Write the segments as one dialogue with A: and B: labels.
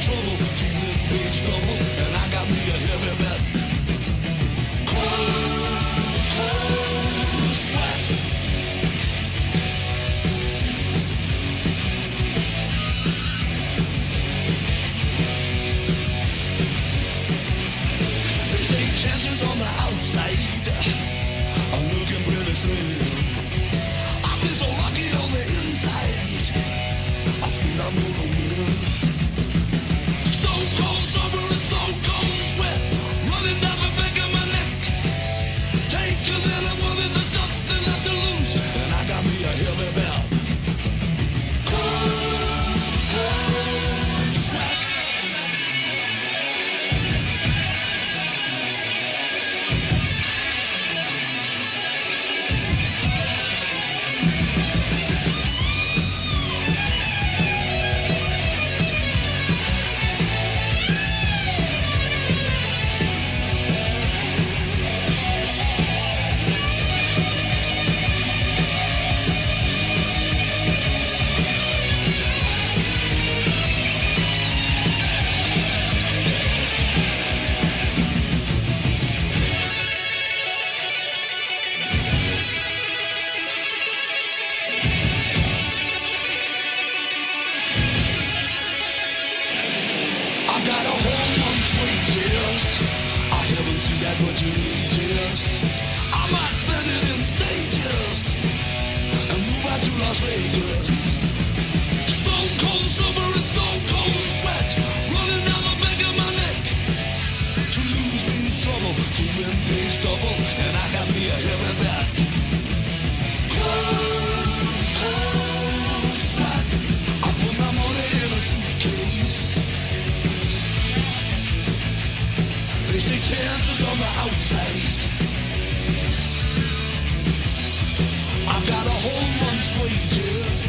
A: trouble to win page double, and I got me a heavy bet. Cold sweat. They say chances on the outside are looking pretty slim. I feel so lucky on the inside. I feel I'm gonna win. Stone cold summer and stone cold sweat running down the back of my neck. Take a little woman, there's nothing left to lose, and I got me a heavy belt. Cold sweat. I've got a whole month's wages. I haven't seen that much in ages. I might spend it in stages and move out to Las Vegas. Stone cold summer and stone cold sweat running down the back of my neck. To lose means trouble, to win pays double, and I got me a heavy bet. Cold sweat. I put my money in a suitcase. They say chances on the outside. I've got a whole month's wages.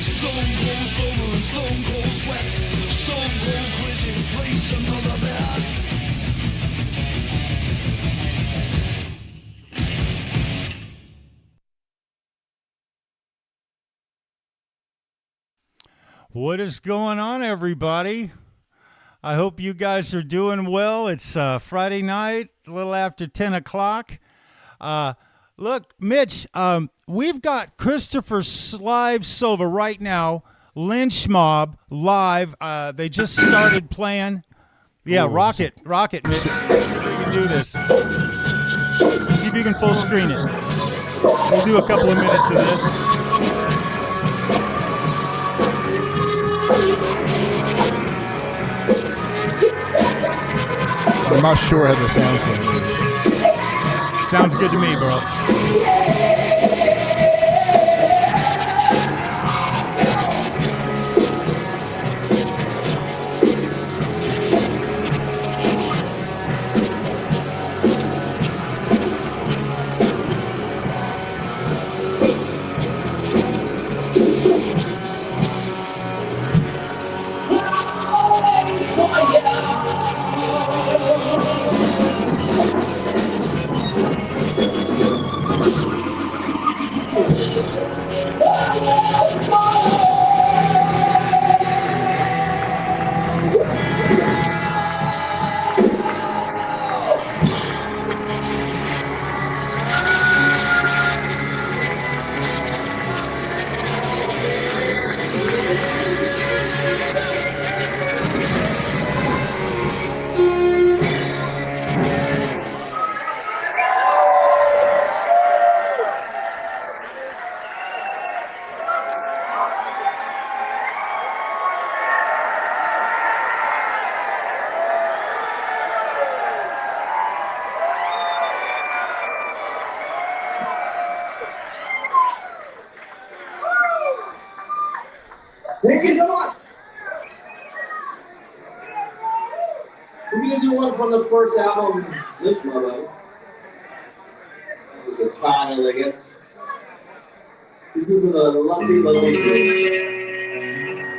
A: Stone cold summer and stone cold sweat. Stone cold crazy, place another bet.
B: What is going on, everybody? I hope you guys are doing well. It's Friday night, a little after 10 o'clock. Look, Mitch, we've got Christopher Live Silva right now, Lynch Mob live. They just started playing. Yeah, Rockin, Mitch. See if you can do this. See if you can full screen it. We'll do a couple of minutes of this.
C: I'm not sure how the sound's going to be.
B: Sounds good to me, bro.
D: Thank you so much. We're gonna do one from the first album, Mitch, my brother. That was the title, I guess. This is a lovely, lovely thing.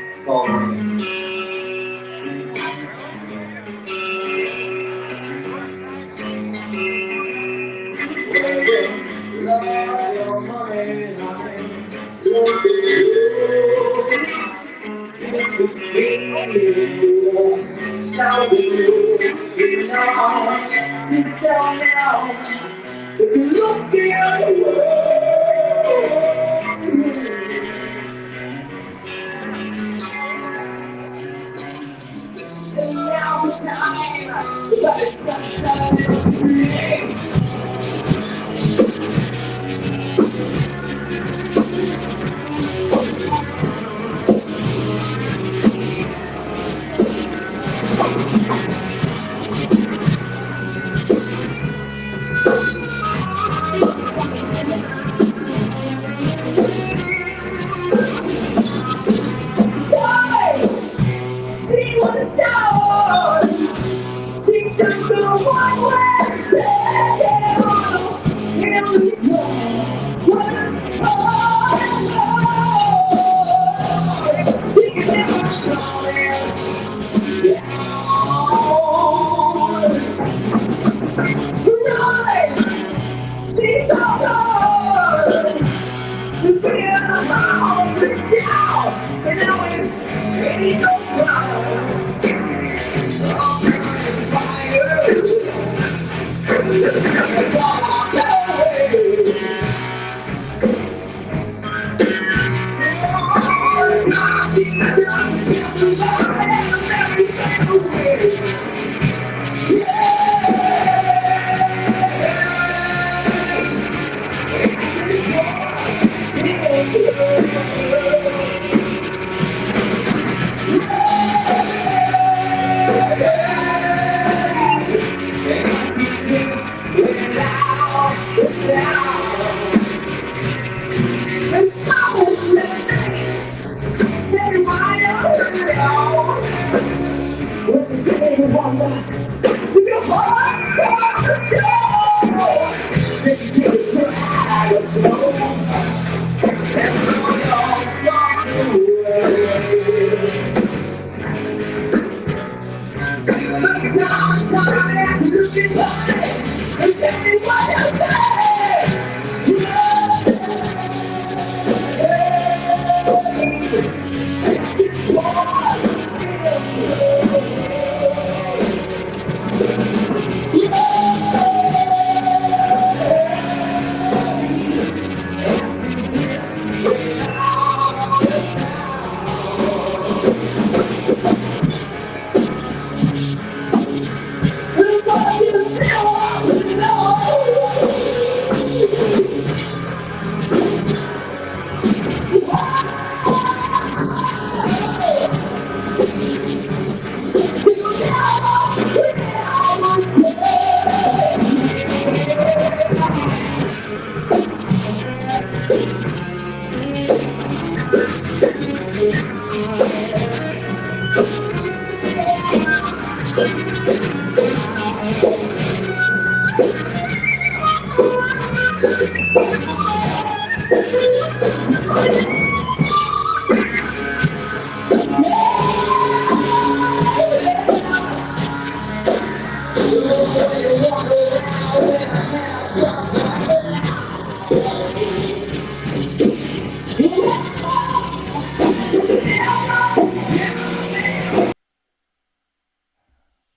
D: It's called Love your money, honey. Now it's you, now, sit down now. But you look the other way. And now's the time that it's not shining. Why? He was down. He took the one way ticket on him. He never saw it. Right. She's so good. The fear of my home is down. And now it ain't no problem.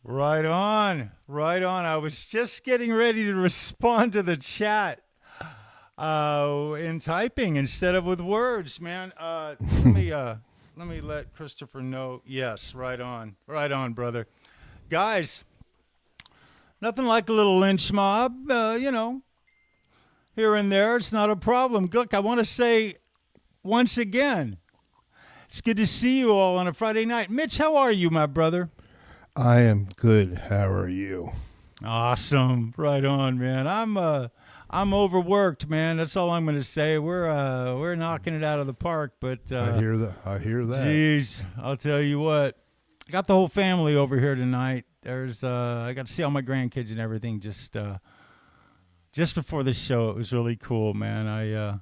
B: Right on. Right on. I was just getting ready to respond to the chat in typing instead of with words, man. Let me let Christopher know. Yes, right on. Right on, brother. Guys, nothing like a little lynch mob, here and there. It's not a problem. Look, I want to say once again, it's good to see you all on a Friday night. Mitch, how are you, my brother?
C: I am good. How are you?
B: Awesome. Right on, man. I'm overworked, man. That's all I'm going to say. We're knocking it out of the park, but
C: I hear that.
B: Geez, I'll tell you what. I got the whole family over here tonight. I got to see all my grandkids and everything just before the show. It was really cool, man.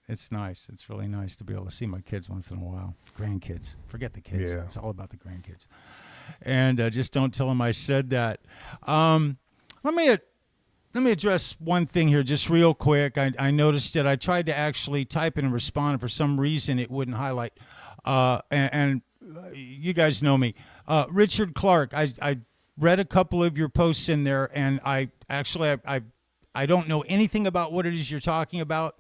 B: It's nice. It's really nice to be able to see my kids once in a while. Grandkids. Forget the kids.
C: Yeah.
B: It's all about the grandkids. And just don't tell them I said that. Let me address one thing here just real quick. I noticed that I tried to actually type in and respond, and for some reason it wouldn't highlight. And you guys know me. Richard Clark, I read a couple of your posts in there, and I don't know anything about what it is you're talking about,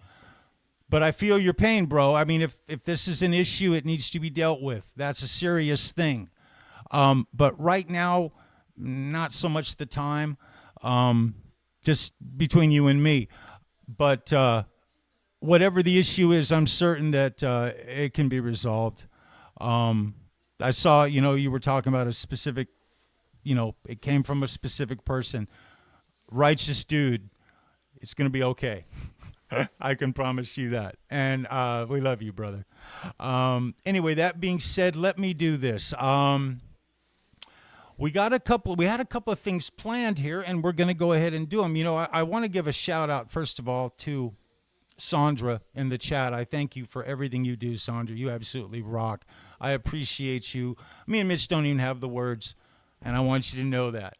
B: but I feel your pain, bro. I mean, if this is an issue, it needs to be dealt with. That's a serious thing. But right now, not so much the time, just between you and me. But whatever the issue is, I'm certain that it can be resolved. I saw, you were talking about a specific, it came from a specific person. Righteous dude. It's going to be okay. I can promise you that. And we love you, brother. Anyway, that being said, let me do this. We had a couple of things planned here, and we're going to go ahead and do them. I want to give a shout out, first of all, to Sandra in the chat. I thank you for everything you do, Sandra. You absolutely rock. I appreciate you. Me and Mitch don't even have the words, and I want you to know that.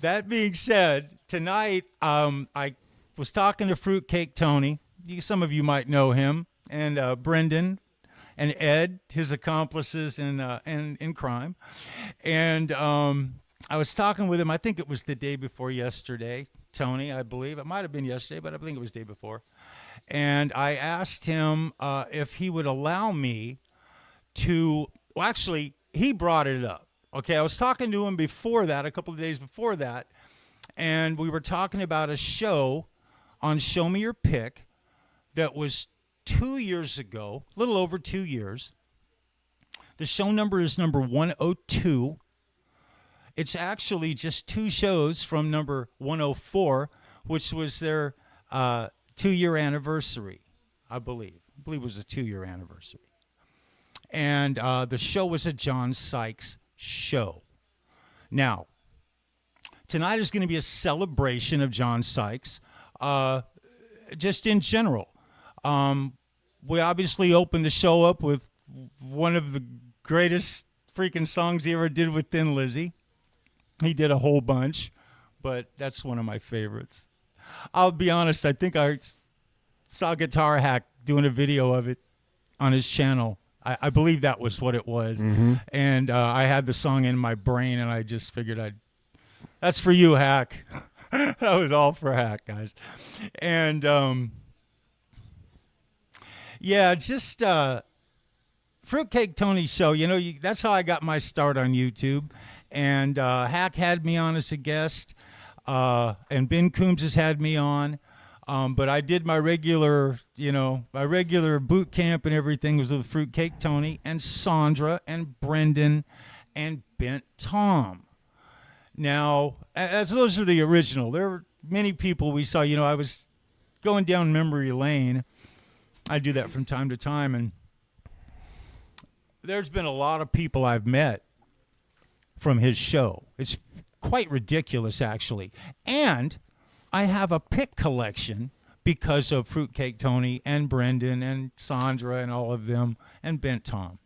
B: That being said, tonight I was talking to Fruitcake Tony. Some of you might know him, and Brendan and Ed, his accomplices in crime. And I was talking with him. I think it was the day before yesterday, Tony, I believe. It might have been yesterday, but I think it was the day before. And I asked him if he would allow me to, well, actually, he brought it up. Okay, I was talking to him before that, a couple of days before that, and we were talking about a show on Show Me Your Pick that was 2 years ago, a little over 2 years. The show number is number 102. It's actually just two shows from number 104, which was their 2-year anniversary, I believe. I believe it was a 2-year anniversary. And the show was a John Sykes show. Now, tonight is going to be a celebration of John Sykes, just in general. We obviously opened the show up with one of the greatest freaking songs he ever did with Thin Lizzy. He did a whole bunch, but that's one of my favorites. I'll be honest, I think I saw Guitar Hack doing a video of it on his channel. I believe that was what it was. Mm-hmm. And I had the song in my brain, and I just figured that's for you, Hack. That was all for Hack, guys. And, yeah, just Fruitcake Tony's show. That's how I got my start on YouTube. And Hack had me on as a guest, and Ben Coombs has had me on. But I did my regular boot camp and everything was with Fruitcake Tony and Sandra and Brendan and Bent Tom. Now, as those are the original, there were many people we saw. I was going down memory lane. I do that from time to time, and there's been a lot of people I've met from his show. It's quite ridiculous, actually. And I have a pick collection because of Fruitcake Tony and Brendan and Sandra and all of them and Bent Tom.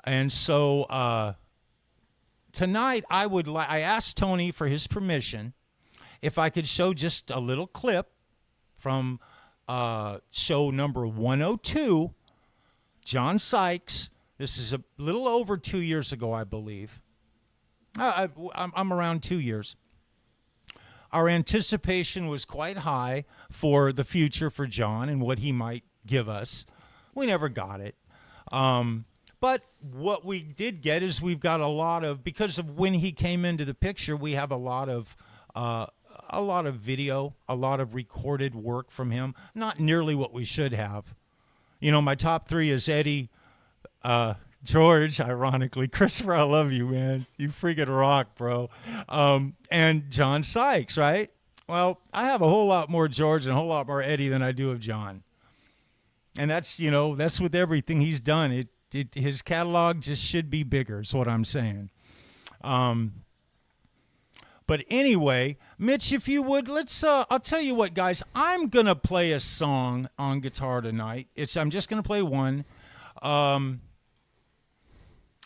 B: And so tonight I asked Tony for his permission if I could show just a little clip from show number 102, John Sykes. This is a little over 2 years ago, I believe. I'm around 2 years. Our anticipation was quite high for the future for John and what he might give us. We never got it. But what we did get is we've got a lot of, because of when he came into the picture, we have a lot of video, a lot of recorded work from him. Not nearly what we should have. My top three is Eddie, George, ironically. Christopher, I love you, man. You freaking rock, bro. And John Sykes, right? Well, I have a whole lot more George and a whole lot more Eddie than I do of John. And that's with everything he's done. His catalog just should be bigger, is what I'm saying. But anyway, Mitch, if you would, I'll tell you what, guys. I'm going to play a song on guitar tonight. I'm just going to play one.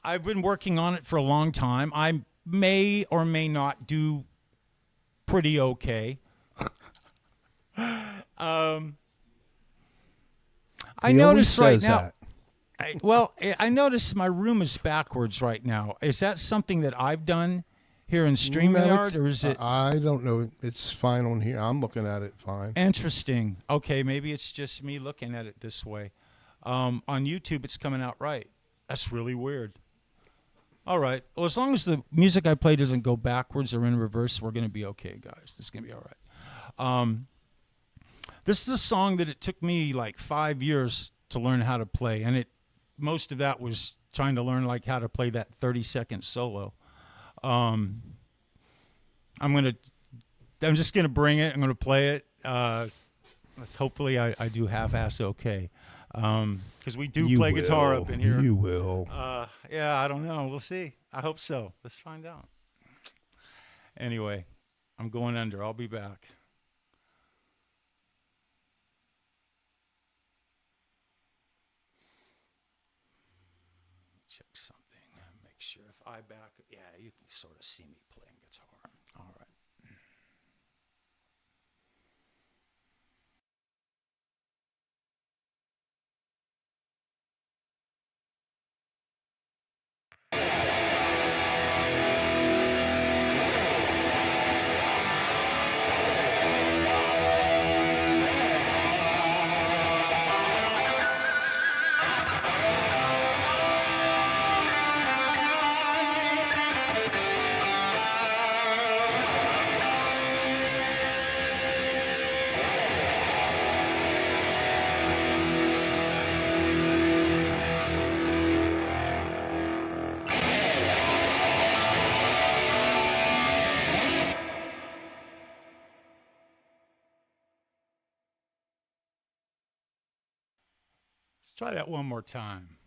B: I've been working on it for a long time. I may or may not do pretty okay.
C: I noticed right now. That.
B: I notice my room is backwards right now. Is that something that I've done here in StreamYard, or is it?
C: I don't know. It's fine on here. I'm looking at it fine.
B: Interesting. Okay, maybe it's just me looking at it this way. On YouTube, it's coming out right. That's really weird. All right. Well, as long as the music I play doesn't go backwards or in reverse, we're going to be okay, guys. It's going to be all right. This is a song that it took me like 5 years to learn how to play, and most of that was trying to learn like how to play that 30-second solo. I'm just gonna bring it. I'm gonna play it. Hopefully, I do half-ass okay. Because we do play guitar up in here.
C: You will.
B: Yeah, I don't know. We'll see. I hope so. Let's find out. Anyway, I'm going under. I'll be back. Check something. Make sure if I back. Yeah, you can sort of see me playing guitar. All right. Let's try that one more time.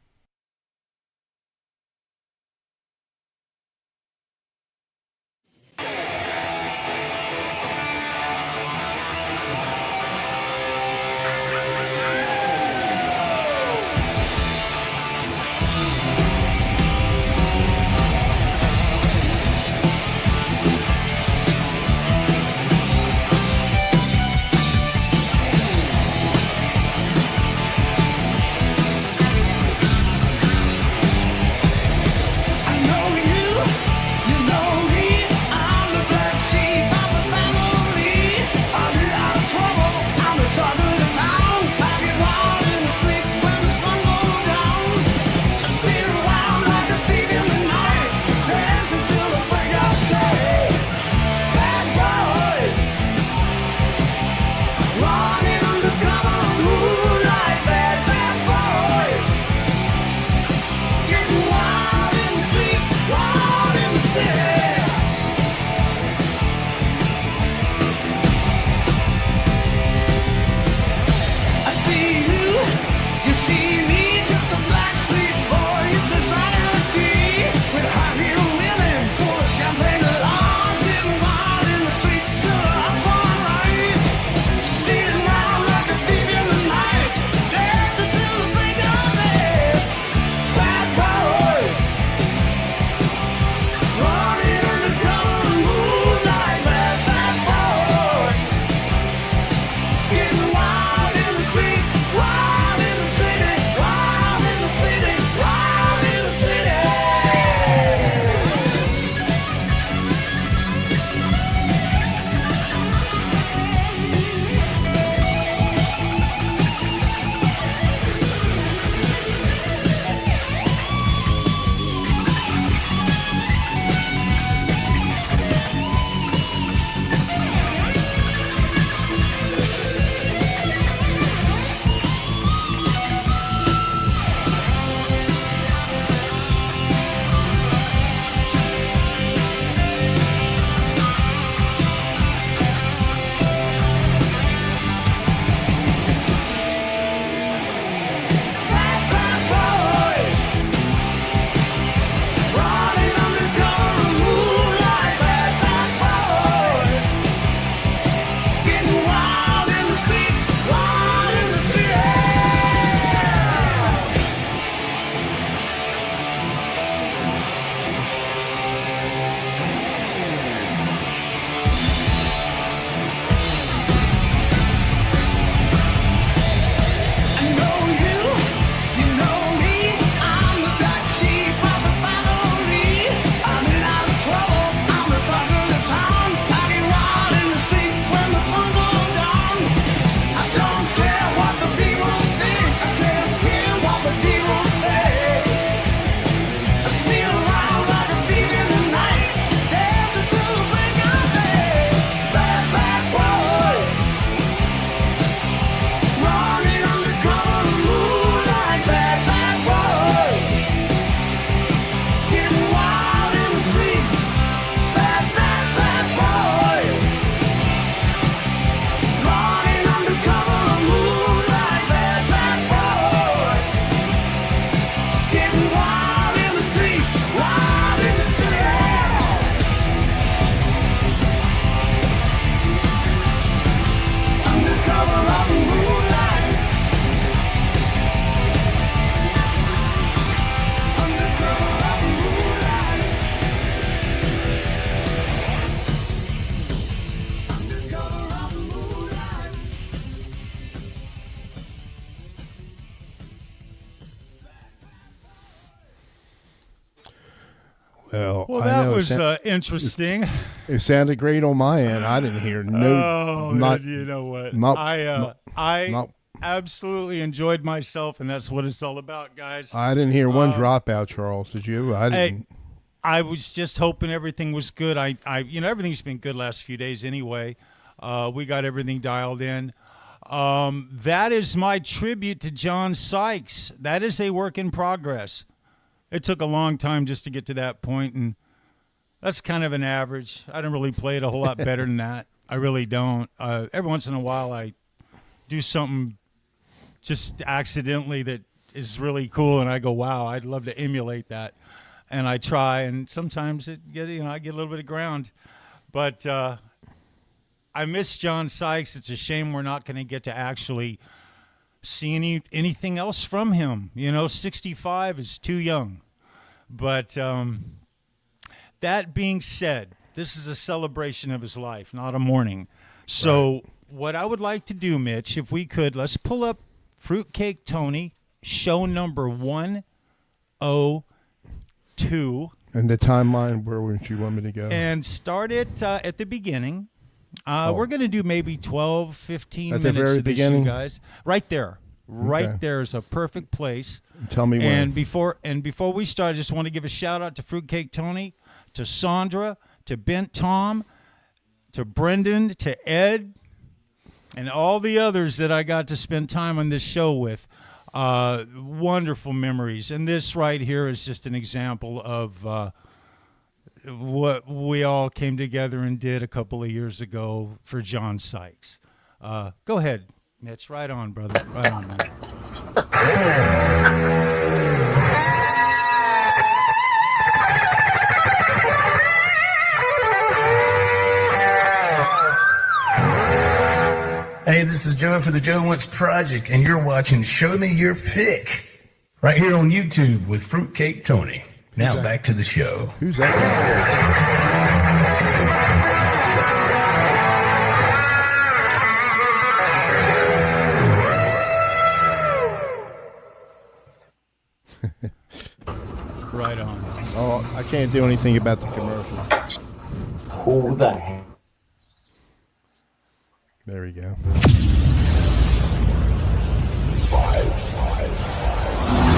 C: Well,
B: Well,
C: I
B: that
C: know
B: was interesting.
C: it sounded great on my end. I didn't hear
B: You know what?
C: not-
B: I
C: not-
B: absolutely enjoyed myself, and that's what it's all about, guys.
C: I didn't hear one dropout, Charles. Did you? I didn't.
B: I was just hoping everything was good. Everything's been good last few days anyway. We got everything dialed in. That is my tribute to John Sykes. That is a work in progress. It took a long time just to get to that point, and that's kind of an average. I don't really play it a whole lot better than that. I really don't. Every once in a while, I do something just accidentally that is really cool, and I go, wow, I'd love to emulate that. And I try, and sometimes I get a little bit of ground. But I miss John Sykes. It's a shame we're not going to get to actually see anything else from him. 65 is too young. But that being said, this is a celebration of his life, not a mourning. So what I would like to do, Mitch, if we could, let's pull up Fruitcake Tony, show number 102.
C: And the timeline, where would you want me to go?
B: And start it at the beginning. We're going to do maybe 12, 15
C: at the
B: minutes
C: very
B: of this,
C: beginning,
B: you guys. Right there. Right
C: Okay.
B: there is a perfect place.
C: Tell me when.
B: And before we start, I just want to give a shout out to Fruitcake Tony, to Sandra, to Bent Tom, to Brendan, to Ed, and all the others that I got to spend time on this show with. Wonderful memories. And this right here is just an example of what we all came together and did a couple of years ago for John Sykes. Go ahead, Mitch. Right on, brother. Right on, man.
E: Hey, this is Joe for the Joe Wentz Project, and you're watching Show Me Your Pick right here on YouTube with Fruitcake Tony. Now back to the show.
C: Who's that guy?
B: Right on.
C: Oh, I can't do anything about the commercial.
D: Who the heck?
C: There we go.
A: 5, 4,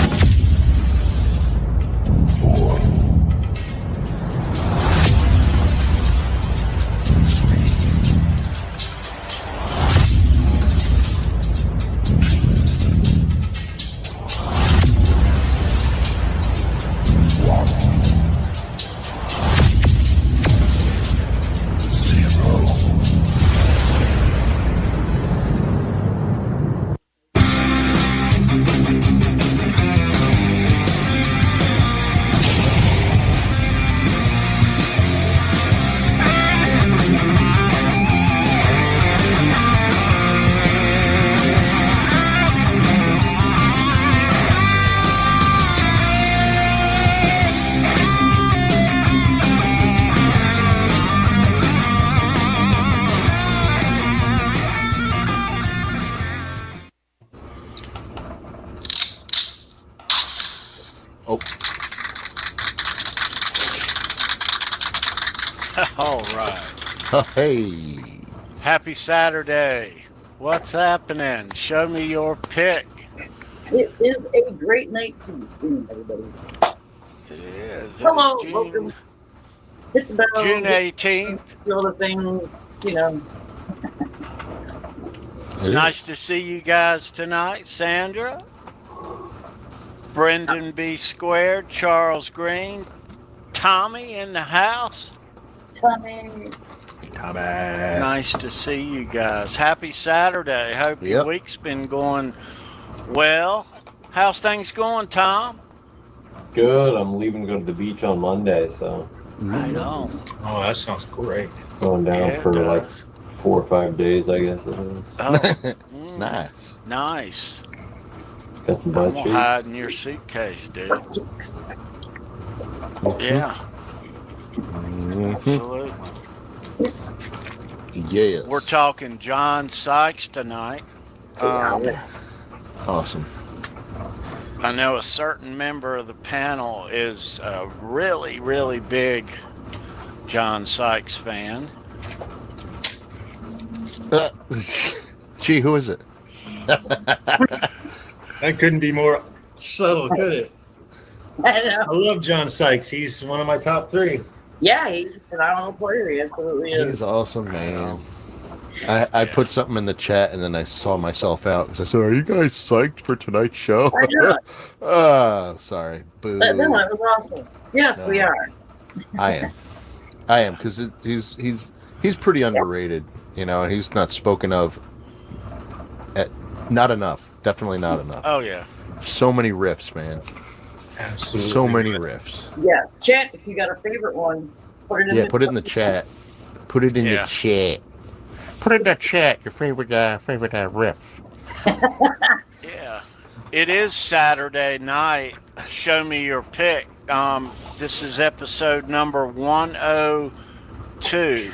F: Oh.
G: All right.
F: Hey.
G: Happy Saturday. What's happening? Show me your pick.
H: It is a great night to be screening, everybody.
G: It is.
H: Hello,
G: June,
H: welcome. It's about
G: June 18th.
H: all the things, you know.
G: Nice to see you guys tonight. Sandra, Brendan B. Squared, Charles Green, Tommy in the house.
H: Tommy.
G: Nice to see you guys. Happy Saturday. Hope your
F: Yep.
G: week's been going well. How's things going, Tom?
I: Good. I'm leaving to go to the beach on Monday, so
G: Right on.
F: Oh, that sounds great.
I: going down
G: Yeah, it
I: for like
G: does.
I: 4 or 5 days, I guess it is.
G: Oh,
F: Nice.
G: nice.
I: Got some
G: I'm
I: butt
G: gonna hide
I: cheeks.
G: in your suitcase, dude. Yeah, absolutely.
F: Yes.
G: We're talking John Sykes tonight.
F: Awesome.
G: I know a certain member of the panel is a really, really big John Sykes fan.
F: Gee, who is it?
J: That couldn't be more subtle, could it?
H: I know.
J: I love John Sykes. He's one of my top 3.
H: Yeah, he's a phenomenal player. He absolutely is.
F: He's awesome, man. I put something in the chat and then I saw myself out because I said, "Are you guys psyched for tonight's show?"
H: I know.
F: Sorry. Boo.
H: But no, it was awesome. Yes,
F: No.
H: we are.
F: I am because he's pretty underrated, you know, and he's not spoken of not enough. Definitely not enough.
G: Oh, yeah.
F: So many riffs, man.
J: Absolutely.
F: So many riffs.
H: Yes. Chat, if you got a favorite one, put it in
F: Put it in the chat. Put it in the chat. Put it in the chat. Your favorite riff.
G: Yeah. It is Saturday night. Show me your pick. This is episode number 102.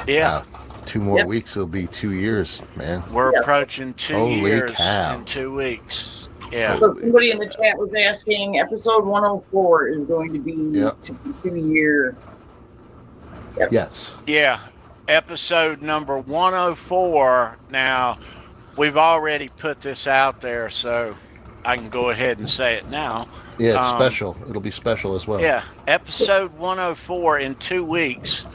G: Yeah.
F: 2 more weeks, it'll be 2 years, man.
G: We're approaching 2
F: Holy
G: years
F: cow.
G: in 2 weeks. Yeah.
H: So somebody in the chat was asking, episode 104 is going to be 2-year. Yep.
F: Yes.
G: Yeah. Episode number 104. Now, we've already put this out there, so I can go ahead and say it now.
F: Yeah, it's special. It'll be special as well.
G: Yeah. Episode 104 in 2 weeks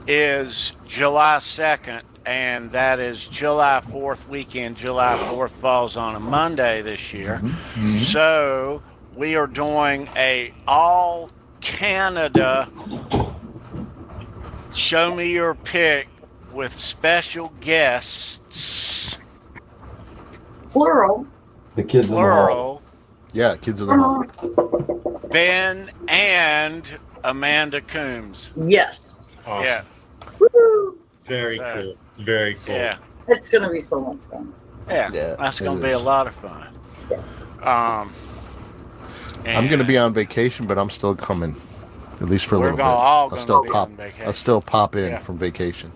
G: is July 2nd, and that is July 4th weekend. July 4th falls on a Monday this year.
F: Mm-hmm.
G: So we are doing a all Canada Show Me Your Pick with special guests.
H: Plural.
I: The kids in the hall.
G: Plural.
F: Yeah, kids in the hall.
G: Ben and Amanda Coombs.
H: Yes.
J: Awesome.
G: Yeah.
H: Woo!
J: Very cool. Very cool.
G: Yeah.
H: It's going to be so much fun.
G: Yeah.
F: Yeah,
G: That's
F: it
G: going to be
F: is.
G: a lot of fun.
H: Yes.
F: I'm going to be on vacation, but I'm still coming. At least for a
G: We're
F: little bit.
G: all
F: I'll
G: gonna
F: still
G: be
F: pop.
G: on vacation.
F: I'll still pop in
G: Yeah.
F: from vacation.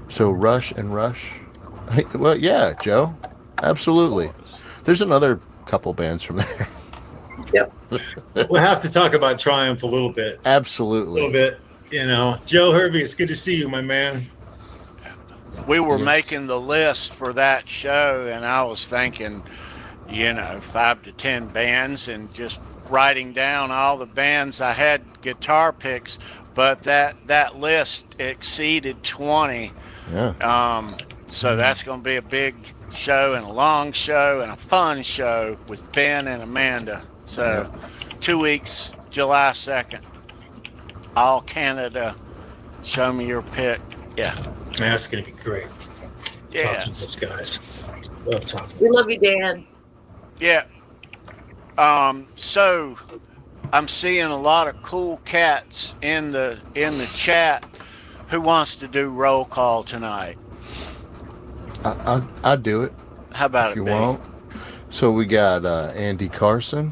F: So Rush. Hey, well, yeah, Joe. Absolutely. There's another couple bands from there.
H: Yep.
J: We'll have to talk about Triumph a little bit. A
F: Absolutely.
J: little bit. You know, Joe Hervey, it's good to see you, my man.
G: We were making the list for that show, and I was thinking, 5 to 10 bands, and just writing down all the bands. I had guitar picks, but that list exceeded 20.
F: Yeah.
G: So that's going to be a big show and a long show and a fun show with Ben and Amanda. So 2 weeks, July 2nd. All Canada. Show Me Your Pick. Yeah.
J: That's going to be great.
G: Yeah.
J: Talking to those guys. Love talking.
H: We love you, Dan.
G: Yeah. So I'm seeing a lot of cool cats in the chat. Who wants to do roll call tonight?
F: I'll do it.
G: How about
F: if
G: it,
F: you
G: Big?
F: want. So we got Andy Carson.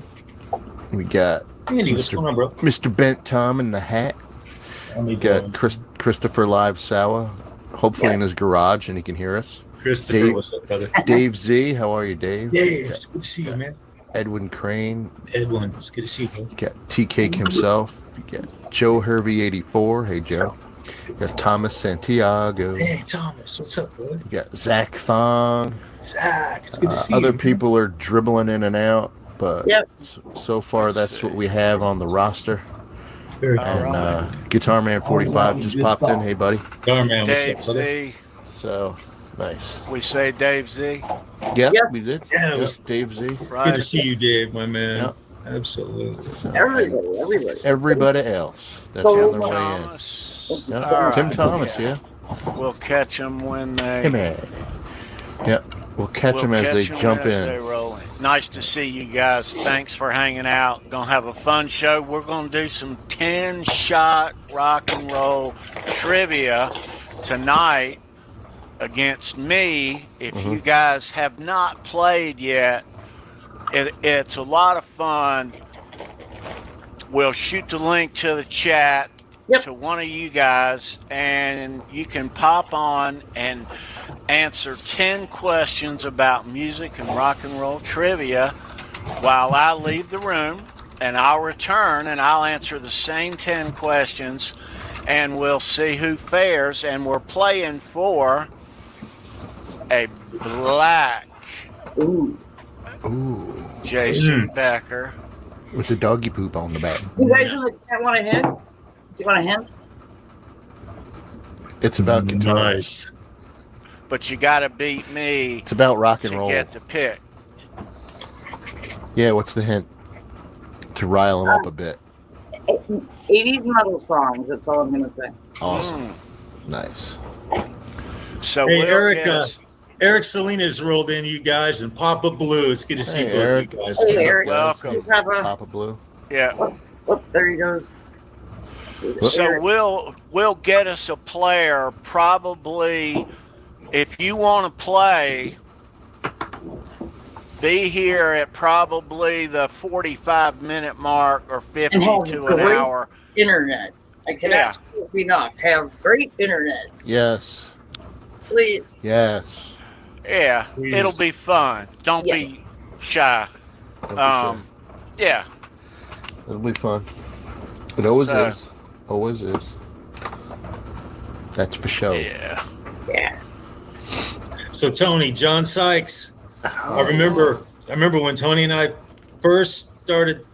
F: We got
J: Andy, what's going on, bro?
F: Mr. Bent Tom in the hat. We got Christopher Live Sawa, hopefully in his garage and he can hear us.
J: Christopher, what's up, brother?
F: Dave Z, how are you, Dave?
J: Yeah, it's good to see you, man.
F: Edwin Crane.
J: Edwin, it's good to see you, bro.
F: You got T Cake himself. You got Joe Hervey 84. Hey Joe. You got Thomas Santiago.
J: Hey, Thomas, what's up, brother?
F: You got Zach Thong.
J: Zach, it's good to see you.
F: Other people are dribbling in and out, but
H: Yep.
F: so far that's what we have on the roster.
J: Very
F: And Guitar Man 45 just popped in. Hey buddy.
J: Guitar Man, what's
G: Dave
J: up, brother?
G: Z.
F: So nice.
G: We say Dave Z.
F: Yep,
H: Yep.
F: we did.
J: Yeah, it
F: Yep,
J: was
F: Dave Z.
G: Right.
J: good to see you, Dave, my man.
F: Yep.
J: Absolutely.
F: So,
H: Everybody.
F: everybody else that's
H: So
F: on their way in.
G: Thomas.
F: Yep.
G: All
F: Tim
G: right.
F: Thomas, yeah.
G: We'll catch them when they.
F: Hey man. Yep. We'll catch them as they jump
G: They
F: in.
G: roll in. Nice to see you guys. Thanks for hanging out. Gonna have a fun show. We're gonna do some 10-shot rock and roll trivia tonight against me. If you guys have not played yet, it's a lot of fun. We'll shoot the link to the chat to one of you guys, and you can pop on and answer 10 questions about music and rock and roll trivia while I leave the room, and I'll return and I'll answer the same 10 questions, and we'll see who fares. And we're playing for a black Jason Becker.
F: With the doggy poop on the back.
H: You guys in the chat want a hint? Do you want a hint?
F: It's about guitar.
J: Nice.
G: But you got to beat me.
F: It's about rock and
G: to
F: roll.
G: get the pick.
F: Yeah, what's the hint? To rile him up a bit.
H: 80s metal songs, that's all I'm going to say.
F: Awesome. Nice.
G: So
J: Hey,
G: we'll
J: Eric Salinas rolled in, you guys, and Papa Blue. It's good to see both
F: Eric.
J: you guys.
H: Hey, Eric.
G: Welcome.
F: Papa Blue.
G: Yeah.
H: Oh, there he goes.
G: So we'll get us a player probably. If you want to play, be here at probably the 45-minute mark or 50 to an hour.
H: Internet. I cannot stress enough. Have great internet.
F: Yes.
H: Please.
F: Yes.
G: Yeah,
J: Please.
G: it'll be fun. Don't be shy.
F: Don't be shy.
G: Yeah.
F: It'll be fun. It always is. Always is. That's for sure.
G: Yeah.
H: Yeah.
J: So Tony, John Sykes. I remember when Tony and I first started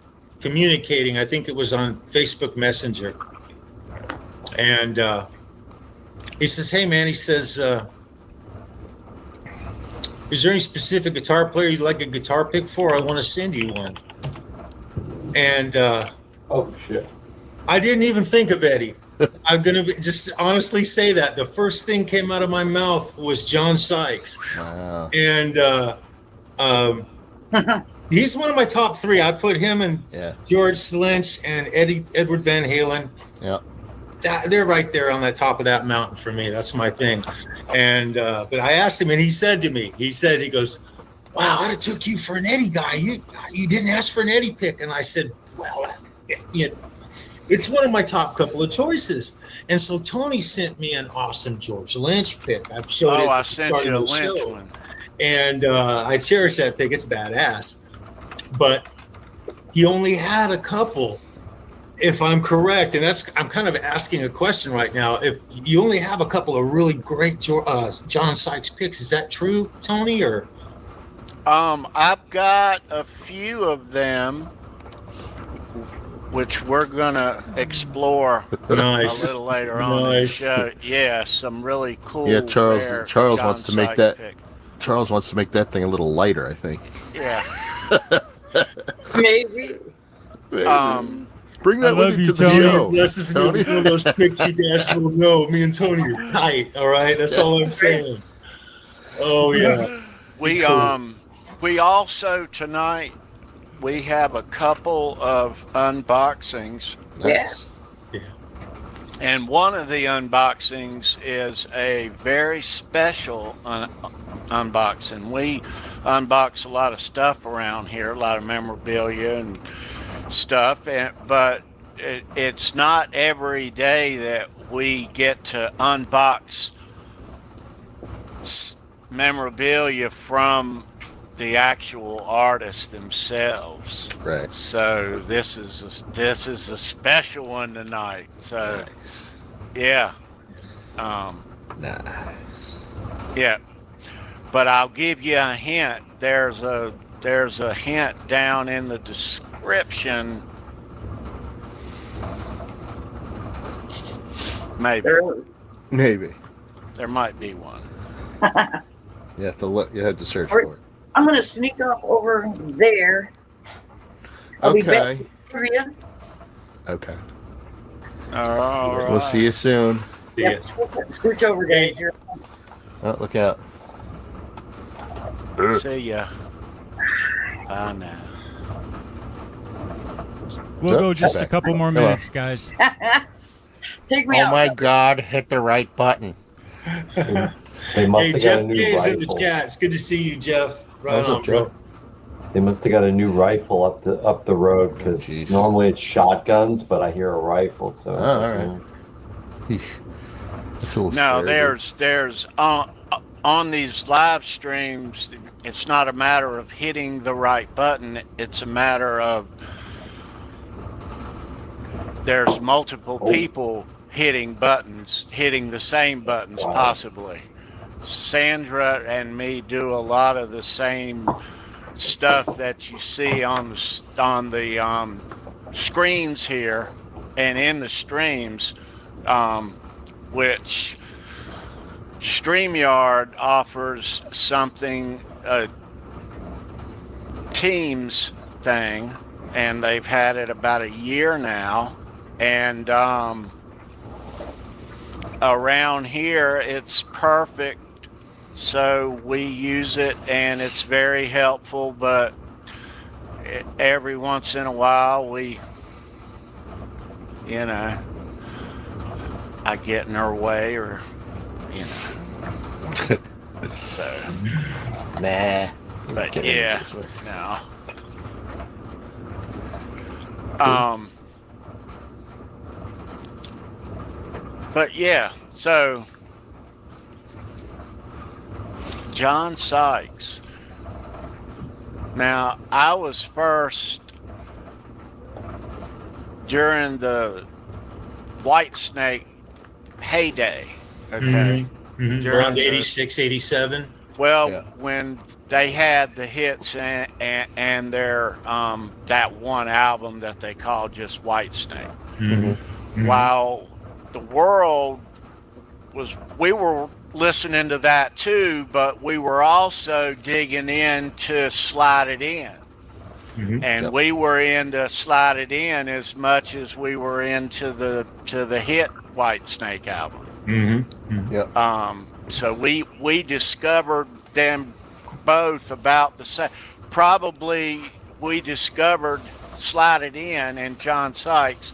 J: communicating. I think it was on Facebook Messenger, and he says, "Hey man," he says, "Is there any specific guitar player you'd like a guitar pick for? I want to send you one." And
I: Oh shit.
J: I didn't even think of Eddie. I'm gonna just honestly say that the first thing came out of my mouth was John Sykes.
F: Wow.
J: And he's one of my top three. I put him and George Lynch and Edward Van Halen.
F: Yeah.
J: They're right there on the top of that mountain for me. That's my thing. And but I asked him, and he said to me, he goes, "Wow, I'd have took you for an Eddie guy. You didn't ask for an Eddie pick." And I said, "Well, it's one of my top couple of choices." And so Tony sent me an awesome George Lynch pick. I showed it.
G: I sent you a Lynch one.
J: And I cherish that pick. It's badass. But he only had a couple, if I'm correct. And I'm kind of asking a question right now. If you only have a couple of really great John Sykes picks, is that true, Tony? Or
G: I've got a few of them, which we're gonna explore a little later on in the show. Yeah, some really cool.
F: Yeah, Charles wants to make that.
G: Pick.
F: Charles wants to make that thing a little lighter, I think.
G: Yeah.
H: Maybe.
F: Bring that with you to the
J: Tony.
F: show.
J: This is one of those picks you guys will know. Me and Tony are tight. All right, that's all I'm saying. Oh yeah.
G: We also tonight we have a couple of unboxings.
H: Yeah.
G: And one of the unboxings is a very special unboxing. We unbox a lot of stuff around here, a lot of memorabilia and stuff, but it's not every day that we get to unbox memorabilia from the actual artists themselves.
F: Right.
G: So this is a special one tonight. So yeah.
F: Nice.
G: Yeah. But I'll give you a hint. There's a hint down in the description. Maybe. There might be one.
F: You have to search for it.
H: I'm gonna sneak up over there. I'll be back for you.
F: Okay.
G: All right.
F: We'll see you soon.
H: Yep. Scooch over, guys.
F: Oh, look out.
G: See ya. Bye now.
B: We'll go just a couple more minutes, guys.
H: Take me out.
F: Oh my God! Hit the right button.
I: They must
J: Hey,
I: have got
J: Jeff
I: a new
J: K's in the
I: rifle.
J: chat. It's good to see you, Jeff. Right
F: How's
J: on,
F: it,
J: bro.
I: They must have got a new rifle up the road because normally it's shotguns, but I hear a rifle. So
F: all right.
G: No, there's on these live streams, it's not a matter of hitting the right button. It's a matter of there's multiple people hitting buttons, hitting the same buttons possibly. Sandra and me do a lot of the same stuff that you see on the screens here and in the streams, which StreamYard offers something, a Teams thing, and they've had it about a year now. And around here, it's perfect. So we use it, and it's very helpful. But every once in a while, I get in her way, or so.
F: Nah.
G: But yeah, no. But yeah, so John Sykes. Now, I was first during the White Snake heyday. Okay.
J: Around 86, 87.
G: Well,
F: Yeah.
G: when they had the hits and their that one album that they called just White Snake. While the world we were listening to that too, but we were also digging in to Slide It In. And we were into Slide It In as much as we were into the hit White Snake album. So we discovered them both about the same. Probably we discovered Slide It In and John Sykes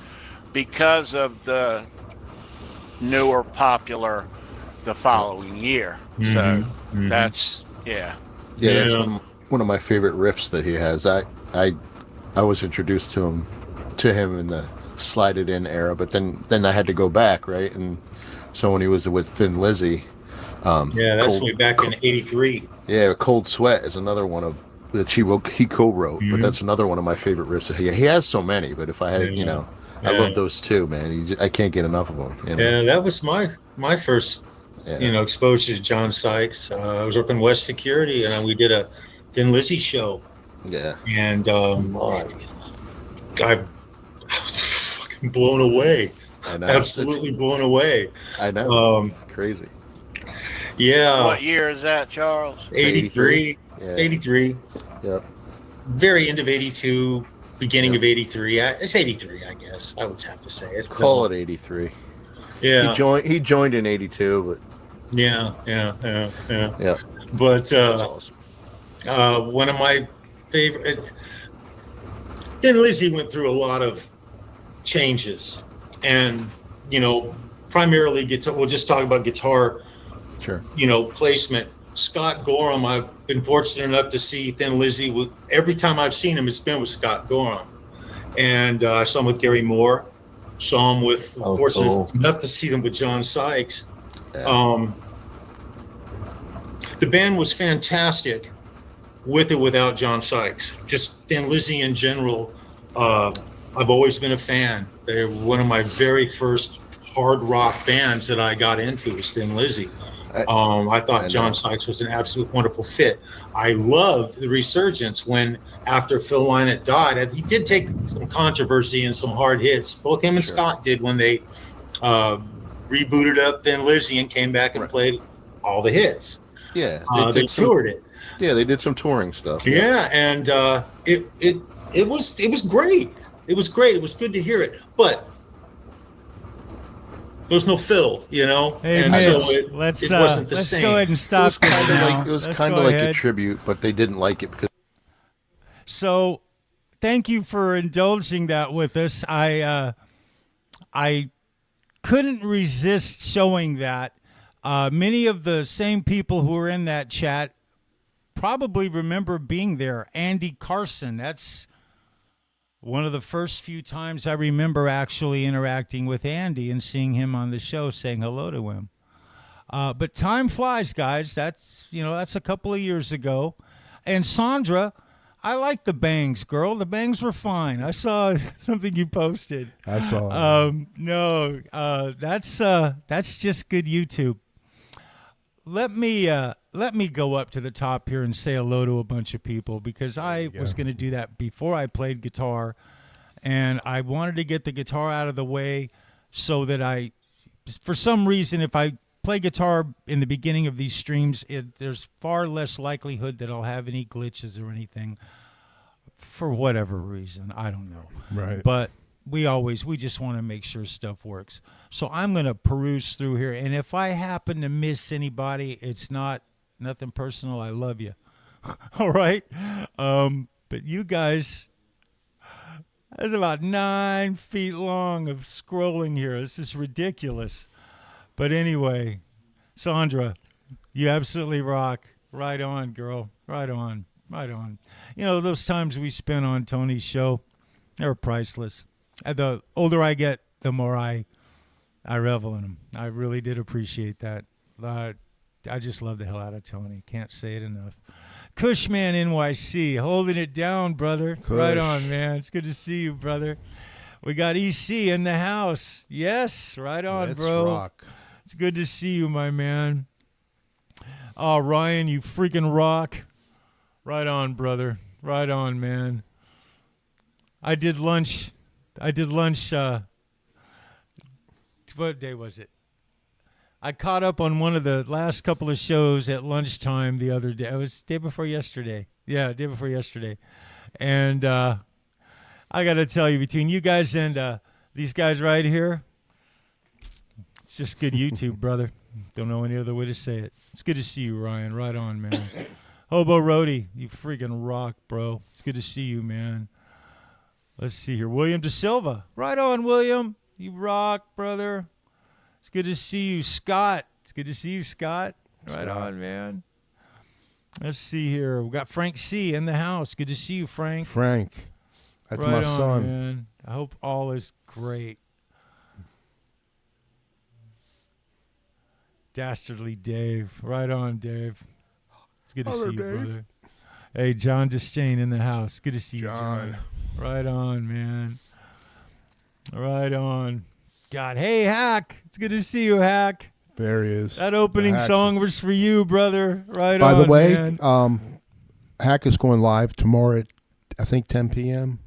G: because of the newer popular the following year. So that's
F: that's one of my favorite riffs that he has. I was introduced to him in the Slide It In era, but then I had to go back, right? And so when he was with Thin Lizzy,
J: that's way back in '83.
F: Yeah, Cold Sweat is another one of that he co-wrote, but that's another one of my favorite riffs. He has so many, but if I had, I love those two, man. I can't get enough of them.
J: Yeah, that was my first, exposure to John Sykes. I was working West Security, and we did a Thin Lizzy show.
F: Yeah,
J: and I fucking blown away.
F: I know.
J: Absolutely blown away.
F: I know. Crazy.
J: Yeah.
G: What year is that, Charles?
J: 83.
F: Yeah.
J: 83.
F: Yep.
J: Very end of 82, beginning of 83. It's 83, I guess. I would have to say it.
F: Call it 83.
J: Yeah.
F: He joined in 82, but
J: yeah. But
F: awesome.
J: one of my favorite. Thin Lizzy went through a lot of changes, and primarily guitar. We'll just talk about guitar.
F: Sure.
J: Placement. Scott Gorham. I've been fortunate enough to see Thin Lizzy with. Every time I've seen him, it's been with Scott Gorham, and I saw him with Gary Moore. Saw him with. Fortunate enough to see them with John Sykes. Yeah. The band was fantastic, with or without John Sykes. Just Thin Lizzy in general. I've always been a fan. They're one of my very first hard rock bands that I got into was Thin Lizzy. I thought John Sykes was an absolute wonderful fit. I loved the resurgence when, after Phil Lynott died, he did take some controversy and some hard hits. Both him and Scott did when they rebooted up Thin Lizzy and came back and played all the hits.
F: Yeah,
J: they toured it.
F: Yeah, they did some touring stuff.
J: Yeah, and it was great. It was great. It was good to hear it, but there was no Phil,
B: Hey,
J: and
B: Mitch,
J: so it wasn't the
B: let's
J: same.
B: go ahead and stop.
F: It was kind of like a tribute, but they didn't like it because.
B: So, thank you for indulging that with us. I couldn't resist showing that. Many of the same people who were in that chat probably remember being there. Andy Carson, that's one of the first few times I remember actually interacting with Andy and seeing him on the show, saying hello to him. But time flies, guys. That's a couple of years ago. And Sandra, I like the bangs, girl. The bangs were fine. I saw something you posted.
C: I saw it.
B: No, that's just good YouTube. Let me go up to the top here and say hello to a bunch of people, because I was going to do that before I played guitar, and I wanted to get the guitar out of the way so that for some reason, if I play guitar in the beginning of these streams, there's far less likelihood that I'll have any glitches or anything for whatever reason. I don't know.
C: Right.
B: But we just want to make sure stuff works. So I'm going to peruse through here, and if I happen to miss anybody, it's nothing personal. I love you. All right? But you guys, that's about 9 feet long of scrolling here. This is ridiculous. But anyway, Sandra, you absolutely rock. Right on, girl. Right on. Right on. Those times we spent on Tony's show, they were priceless. The older I get, the more I revel in them. I really did appreciate that. I just love the hell out of Tony. Can't say it enough. Cushman NYC, holding it down, brother.
C: Kush.
B: Right on, man. It's good to see you, brother. We got EC in the house. Yes, right on,
C: Let's
B: bro.
C: rock.
B: It's good to see you, my man. Oh, Ryan, you freaking rock. Right on, brother. Right on, man. I did lunch. What day was it? I caught up on one of the last couple of shows at lunchtime the other day. It was day before yesterday. Yeah, day before yesterday. And I got to tell you, between you guys and these guys right here, it's just good YouTube, brother. Don't know any other way to say it. It's good to see you, Ryan. Right on, man. Hobo Roadie, you freaking rock, bro. It's good to see you, man. Let's see here. William De Silva. Right on, William. You rock, brother. It's good to see you. Scott. It's good to see you, Scott. Right on, man. Let's see here. We got Frank C. in the house. Good to see you, Frank.
C: Frank. That's
B: right
C: my
B: on,
C: son.
B: Man. I hope all is great. Dastardly Dave. Right on, Dave. It's good to see you, brother. Hey, John Deschain in the house. Good to see you, John. Right on, man. Right on. God, hey, Hack. It's good to see you, Hack.
C: There he is.
B: That opening song was for you, brother. Right
C: By
B: on,
C: the way,
B: man.
C: Hack is going live tomorrow at, I think, 10 p.m.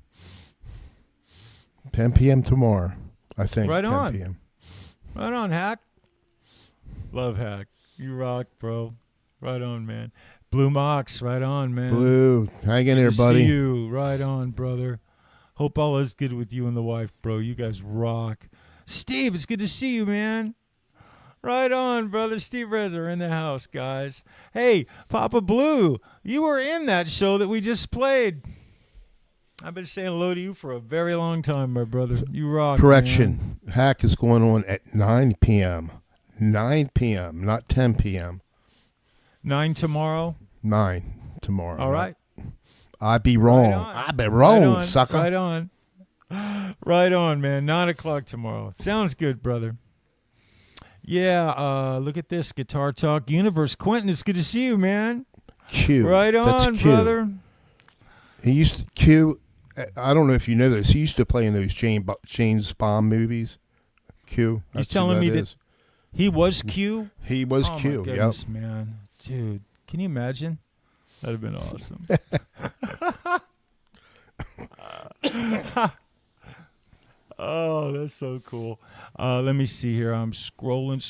C: 10 p.m. tomorrow, I think.
B: Right
C: 10
B: on.
C: p.m.
B: Right on, Hack. Love Hack. You rock, bro. Right on, man. Blue Mox, right on, man.
C: Blue, hang in there, buddy.
B: See you. Right on, brother. Hope all is good with you and the wife, bro. You guys rock. Steve, it's good to see you, man. Right on, brother. Steve Rezer in the house, guys. Hey, Papa Blue, you were in that show that we just played. I've been saying hello to you for a very long time, my brother. You rock.
C: Correction.
B: Man.
C: Hack is going on at 9 p.m. 9 p.m., not 10 p.m.
B: 9 tomorrow?
C: 9 tomorrow.
B: All right.
C: I'd be wrong.
B: Right
C: I'd be wrong,
B: right
C: sucker.
B: Right on. Right on, man. 9 o'clock tomorrow. Sounds good, brother. Yeah, look at this. Guitar Talk Universe. Quentin, it's good to see you, man.
C: Q.
B: Right on,
C: Q.
B: brother.
C: He used to, Q, I don't know if you know this, he used to play in those James Bond movies. Q.
B: He's telling me that he was Q?
C: He was
B: oh
C: Q,
B: my goodness, man. Dude, can you imagine? That'd have been awesome. Oh, that's so cool. Let me see here. I'm scrolling.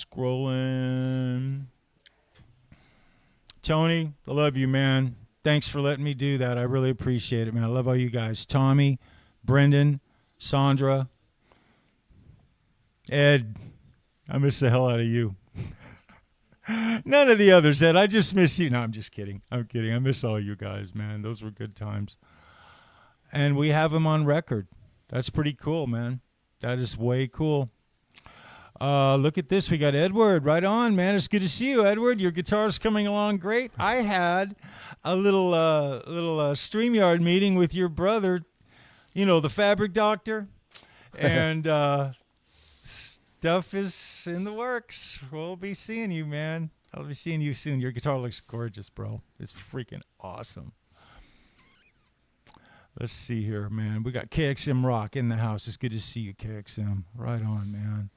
B: Tony, I love you, man. Thanks for letting me do that. I really appreciate it, man. I love all you guys. Tommy, Brendan, Sandra, Ed. I miss the hell out of you. None of the others, Ed. I just miss you. No, I'm just kidding. I'm kidding. I miss all you guys, man. Those were good times. And we have them on record. That's pretty cool, man. That is way cool. Look at this. We got Edward. Right on, man. It's good to see you, Edward. Your guitar's coming along great. I had a little StreamYard meeting with your brother, you know, the fabric doctor. And stuff is in the works. We'll be seeing you, man. I'll be seeing you soon. Your guitar looks gorgeous, bro. It's freaking awesome. Let's see here, man. We got KXM Rock in the house. It's good to see you, KXM. Right on, man.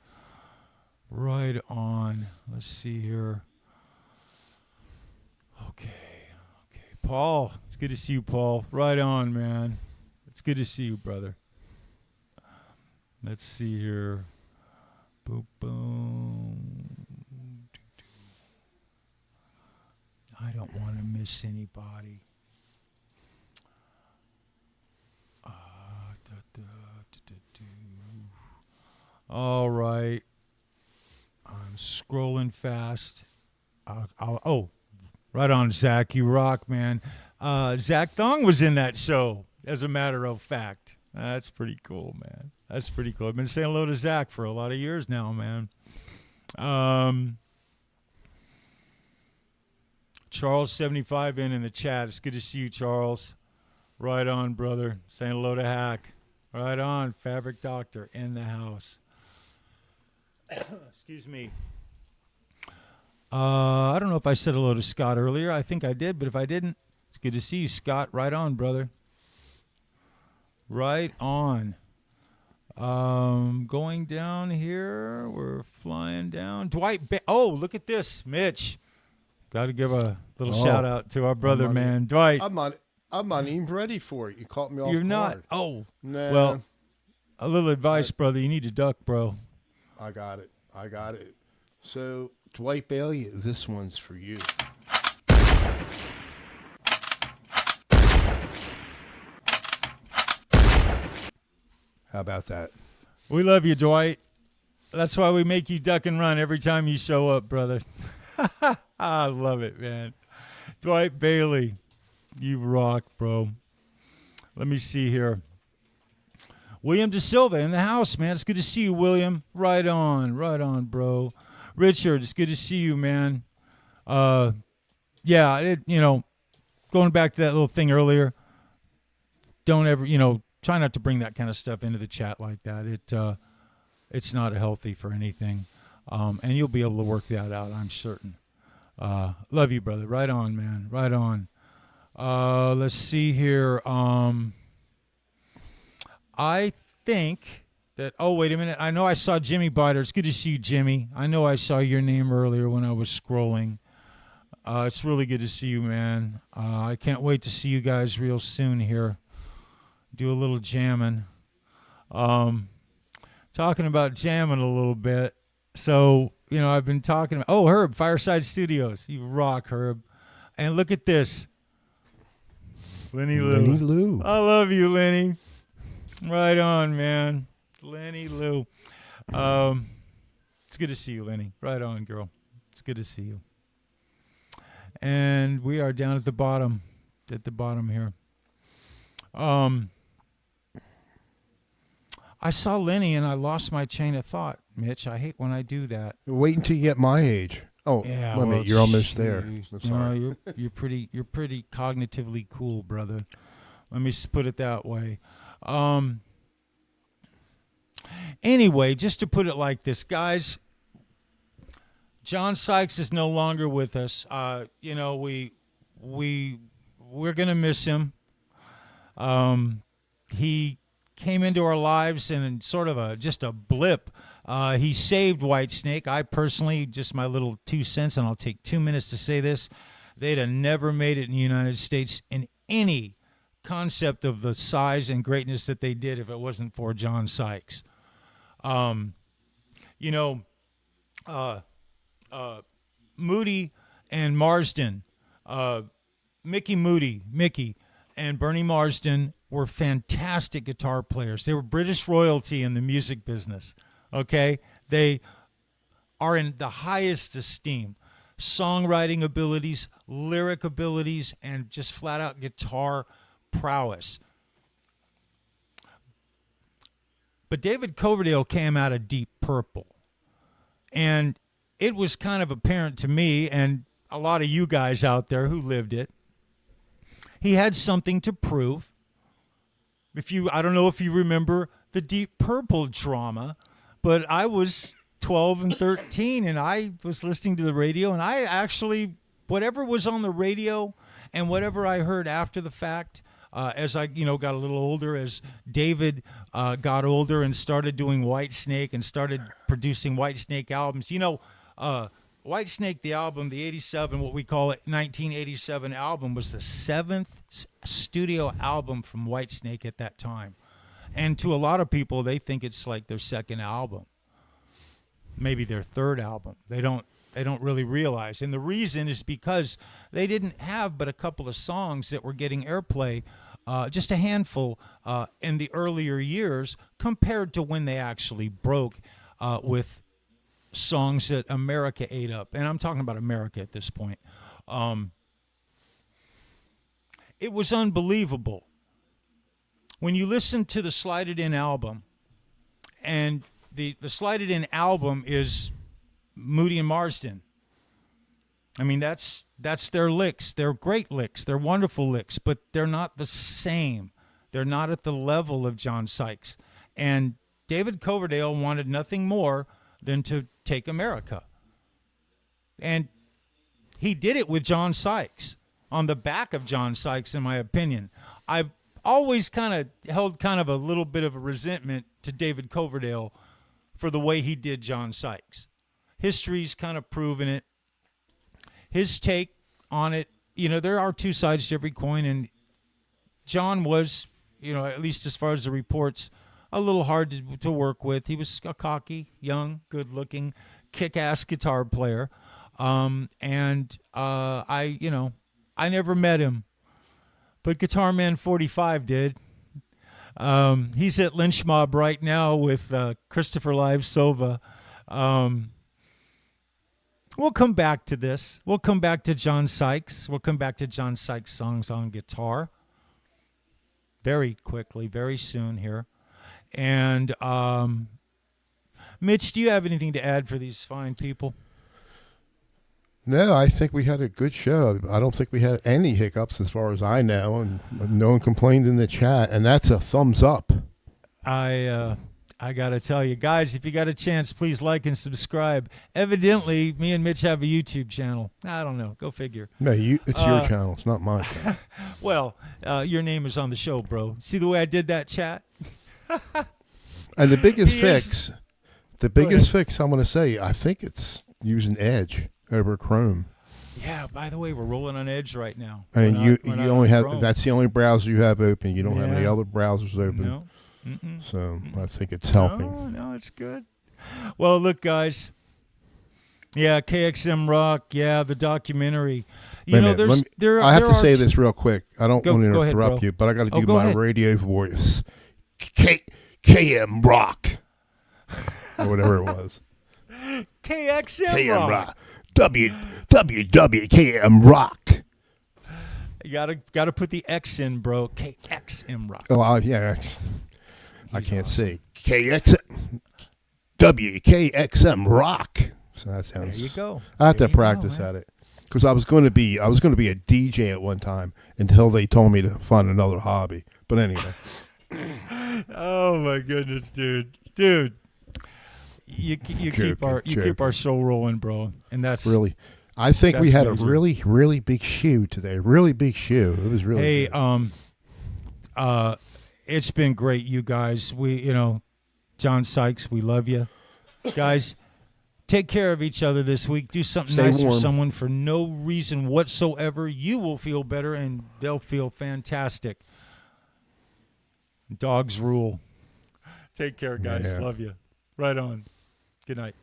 B: Right on. Let's see here. Okay. Paul, it's good to see you, Paul. Right on, man. It's good to see you, brother. Let's see here. Boom, boom. I don't want to miss anybody. All right. I'm scrolling fast. Right on, Zach. You rock, man. Zach Thong was in that show, as a matter of fact. That's pretty cool, man. That's pretty cool. I've been saying hello to Zach for a lot of years now, man. Charles 75 in the chat. It's good to see you, Charles. Right on, brother. Saying hello to Hack. Right on, Fabric Doctor in the house. Excuse me. I don't know if I said hello to Scott earlier. I think I did, but if I didn't, it's good to see you, Scott. Right on, brother. Right on. Going down here. We're flying down. Dwight. Look at this, Mitch. Got to give a little shout out to our brother, man. Dwight.
C: I'm not even ready for it. You caught me off
B: You're
C: guard.
B: not. Oh.
C: Nah.
B: Well, a little advice, brother. You need to duck, bro.
C: I got it. So, Dwight Bailey, this one's for you. How about that?
B: We love you, Dwight. That's why we make you duck and run every time you show up, brother. I love it, man. Dwight Bailey, you rock, bro. Let me see here. William De Silva in the house, man. It's good to see you, William. Right on, bro. Richard, it's good to see you, man. Going back to that little thing earlier, don't ever, try not to bring that kind of stuff into the chat like that. It's not healthy for anything. And you'll be able to work that out, I'm certain. Love you, brother. Right on, man. Right on. Let's see here. I think that, wait a minute. I know I saw Jimmy Biter. It's good to see you, Jimmy. I know I saw your name earlier when I was scrolling. It's really good to see you, man. I can't wait to see you guys real soon here. Do a little jamming. Talking about jamming a little bit. So, I've been talking about, Herb, Fireside Studios. You rock, Herb. And look at this. Lenny Lou. I love you, Lenny. Right on, man. Lenny Lou. It's good to see you, Lenny. Right on, girl. It's good to see you. And we are down at the bottom here. I saw Lenny and I lost my chain of thought, Mitch. I hate when I do that.
C: Wait until you get my age. Oh,
B: yeah,
C: wait a minute, you're almost there.
B: No, you're pretty cognitively cool, brother. Let me put it that way. Anyway, just to put it like this, guys, John Sykes is no longer with us. We're gonna miss him. He came into our lives in sort of just a blip. He saved Whitesnake. I personally, just my little 2 cents, and I'll take 2 minutes to say this, they'd have never made it in the United States in any concept of the size and greatness that they did if it wasn't for John Sykes. Moody and Marsden, Mickey and Bernie Marsden were fantastic guitar players. They were British royalty in the music business, okay? They are in the highest esteem. Songwriting abilities, lyric abilities, and just flat-out guitar prowess. But David Coverdale came out of Deep Purple. And it was kind of apparent to me and a lot of you guys out there who lived it, he had something to prove. I don't know if you remember the Deep Purple drama, but I was 12 and 13, and I was listening to the radio, and I actually, whatever was on the radio and whatever I heard after the fact, as I, got a little older, as David got older and started doing Whitesnake and started producing Whitesnake albums. Whitesnake, the album, the 87, what we call it, 1987 album, was the 7th studio album from Whitesnake at that time. And to a lot of people, they think it's like their second album, maybe their third album. They don't really realize. And the reason is because they didn't have but a couple of songs that were getting airplay, just a handful in the earlier years compared to when they actually broke with songs that America ate up. And I'm talking about America at this point. It was unbelievable. When you listen to the Slide It In album, and the Slide It In album is Moody and Marsden. I mean, that's their licks. They're great licks. They're wonderful licks, but they're not the same. They're not at the level of John Sykes. And David Coverdale wanted nothing more than to take America. And he did it with John Sykes, on the back of John Sykes, in my opinion. I've always kind of held kind of a little bit of a resentment to David Coverdale for the way he did John Sykes. History's kind of proven it. His take on it, there are two sides to every coin, and John was, at least as far as the reports, a little hard to work with. He was a cocky, young, good-looking, kick-ass guitar player, and I never met him, but Guitar Man 45 did. He's at Lynch Mob right now with Christopher Live Sova. We'll come back to this. We'll come back to John Sykes. We'll come back to John Sykes' songs on guitar very quickly, very soon here. And Mitch, do you have anything to add for these fine people?
C: No, I think we had a good show. I don't think we had any hiccups as far as I know, and no one complained in the chat, and that's a thumbs up.
B: I got to tell you, guys, if you got a chance, please like and subscribe. Evidently, me and Mitch have a YouTube channel. I don't know. Go figure.
C: No, it's your channel. It's not my channel.
B: Well, your name is on the show, bro. See the way I did that, chat?
C: And the biggest fix I'm going to say, I think it's using Edge over Chrome.
B: Yeah, by the way, we're rolling on Edge right now.
C: And you only have Chrome. That's the only browser you have open. You don't have any other browsers open.
B: No. Mm-mm.
C: So I think it's helping.
B: No, it's good. Well, look, guys. Yeah, KXM Rock. Yeah, the documentary. I have to say this real quick. I don't want to interrupt you, but I got to do my radio voice. KM Rock, or whatever it was. KXM Rock.
C: WWKM Rock.
B: You gotta put the X in, bro. KXM Rock.
C: Oh yeah. I can't say WKXM Rock. So that sounds.
B: There you go.
C: I have to practice at it because I was going to be a DJ at one time until they told me to find another hobby. But anyway.
B: Oh my goodness, dude. You keep our show rolling, bro, and that's
C: really. I think we had amazing. A really, really big shoe today. Really big shoe. It was really.
B: Hey, good. It's been great, you guys. John Sykes, we love you, guys. Take care of each other this week. Do something nice for someone for no reason whatsoever. You will feel better, and they'll feel fantastic. Dogs rule. Take care, guys.
C: Yeah.
B: Love you. Right on. Good night.